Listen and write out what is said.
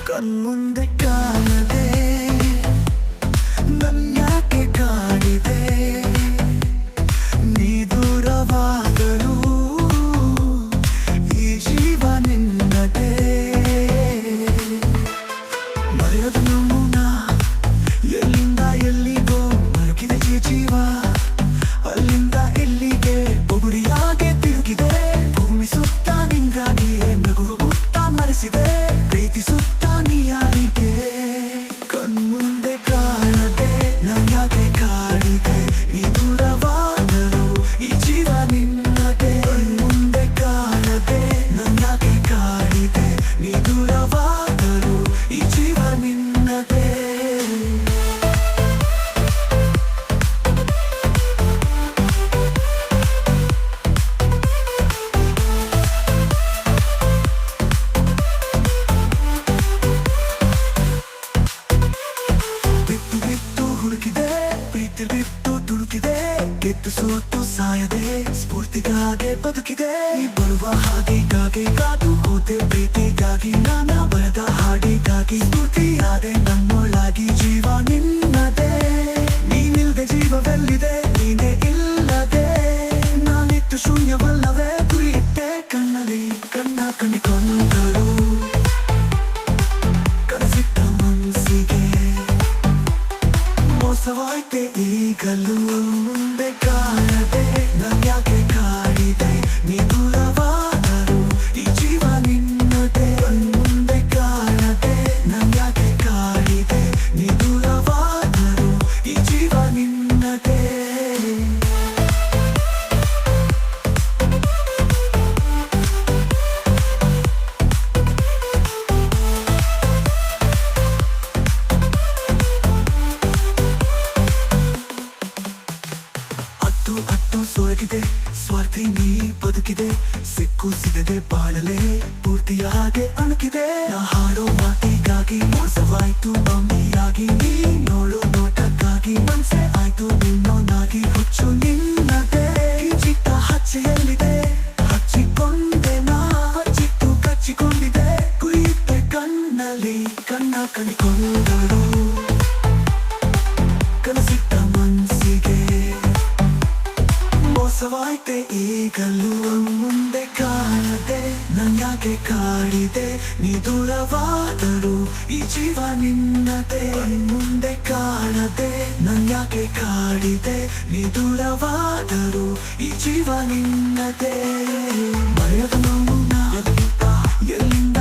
ಕಣ್ಮುಂದೆ ಕಾಣದೆ ನನ್ಯಾಕೆ ಕಾಡಿದೆ ನೀ ದೂರವಾಗಲು ಈ ಜೀವ ನಿನ್ನದೇ ಮರೆಯದು ನಮ್ಮನ್ನ ಎಲ್ಲಿಂದ ಎಲ್ಲಿಗೋ ಮರುಗಿದೆ ಈ ಜೀವ ಅಲ್ಲಿಂದ ಎಲ್ಲಿಗೆ ಬುಗುರಿಯಾಗೆ ತಿರುಗಿದೆ ಭೂಮಿ ಸುತ್ತ ನಿಂಗಾಗಿಯೇ ನಗುರು ಮುತ್ತ ಮರೆಸಿದೆ ಪ್ರೀತಿಸುತ್ತ ನೀ ಯಾರಿಗೆ ಕಣ್ಮುಂದೆ ಕಾಣದೆ ನನ್ಯಾಕೆ ಕಾಡಿದೆ ನೀ ದೂರವಾದರೂ ಈ ಜೀವ ನಿನ್ನದೇ ಕಣ್ಮುಂದೆ ಕಾಣದೆ ನನ್ಯಾಕೆ ಕಾಡಿದೆ ನೀ ದೂರವಾದರೂ ಈ ಜೀವ ನಿನ್ನದೇ ಬಿಟ್ಟು ತುಳುಕಿದೆ ಗೆದ್ದು ಸೋತು ಸಾಯದೆ ಸ್ಫೂರ್ತಿಗಾಗಿ ಬದುಕಿದೆ ನೀ ಬರುವ ಹಾದಿಗಾಗಿ ಕಾದು ಹೋದೆ ಪ್ರೀತಿಗಾಗಿ ನಾನ ಬರೆದ ಹಾಡಿಗಾಗಿ ಸ್ಫೂರ್ತಿಯಾದೆ ನನ್ನೊಳಗಿ ಜೀವ ನಿನ್ನದೇ ನೀನಿಲ್ದೆ ಜೀವವೆಲ್ಲಿದೆ ನೀನೇ ಇಲ್ಲದೆ ನಾನಿತ್ತು ಶೂನ್ಯವಲ್ಲವೇ ಗುರಿಯಿಟ್ಟೆ ಕಣ್ಣಲ್ಲಿ ಕಣ್ಣ ಕಂಡಿಕೊಂಡರು ಕನಸಿಟ್ಟ ಮನಸ್ಸಿಗೆ ಮೋಸವಾಯ್ತೆ ಈಗಲೂ ಮುಂದೆ ಕಾಣದೆ ನನ್ಯಾಕೆ ಕಾಡಿದೆ ನೀ ದೂರವಾದರೂ ಈ ಜೀವ ನಿನ್ನದೇ ಮುಂದೆ ಕಾಣದೆ ನನ್ಯಾಕೆ ಕಾಡಿದೆ ನೀ ದೂರವಾದರೂ ಈ ಜೀವ ನಿನ್ನದೇ ಅಟ್ಟು ಸೊರಗಿದೆ ಸ್ವಾರ್ಥಿ ನೀ ಬದುಕಿದೆ ಸಿಕ್ಕು ಸಿಗದೆ ಬಾಳಲೆ ಪೂರ್ತಿಯಾಗೆ ಅಣುಕಿದೆ ನಾ ಹಾಡೋ ಮಾತಿಗಾಗಿ ಮೋಸವಾಯ್ತು ಬಮ್ಮಿಯಾಗಿ ನೀ ನೋಡು ನೋಟಕ್ಕಾಗಿ ಮನ್ಸೆ ಆಯ್ತು ನಿನ್ನೋನಾಗಿ ಹುಚ್ಚು ನಿನ್ನದೇ ಚಿತ್ತ ಹಚ್ಚೆಯಲ್ಲಿದೆ ಹಚ್ಚಿಕೊಂಡೆ ನಾ ಹಚ್ಚಿಟ್ಟು ಕಚ್ಚಿಕೊಂಡಿದೆ ಕುಯಿತೆ ಕಣ್ಣಲ್ಲಿ ಕಣ್ಣ ಕಣ್ಕೊಂಡರು ಕನಸಿಟ್ಟ ಮನ್ಸಿಗೆ ಮೋಸವಾಯ್ತೆ ಈಗಲೂ ಮುಂದೆ ಕಾಣದೆ ನನ್ಯಾಕೆ ಕಾಡಿದೆ ನೀ ದೂರವಾದರೂ ಈ ಜೀವ ನಿನ್ನದೇ ಮುಂದೆ ಕಾಣದೆ ನನ್ಯಾಕೆ ಕಾಡಿದೆ ನೀ ದೂರವಾದರೂ ಈ ಜೀವ ನಿನ್ನದೇ ಮರೆಯದು ನಮ್ಮನ್ನ ಎಲ್ಲಿಂದ